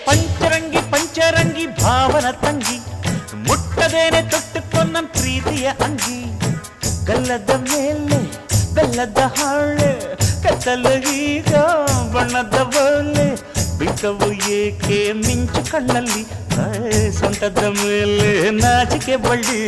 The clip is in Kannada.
ಪಂಚರಂಗಿ ಪಂಚರಂಗಿ ಭಾವನ ತಂಗಿ ಮುಟ್ಟದೇನೆ ತೊಟ್ಟುಕೊಂಡ ಪ್ರೀತಿಯ ಅಂಗಿ ಗಲ್ಲದ ಮೇಲೆ ಬೆಲ್ಲದ ಹಾಳೆ ಕತ್ತಲು ಈಗ ಬಣ್ಣದ ಬೋಲೆ ಬಿಟ್ಟವು ಏಕೆ ಮಿಂಚು ಕಣ್ಣಲ್ಲಿ ಸೊಂಟದ ಮೇಲೆ ನಾಚಿಕೆ ಬಳ್ಳಿ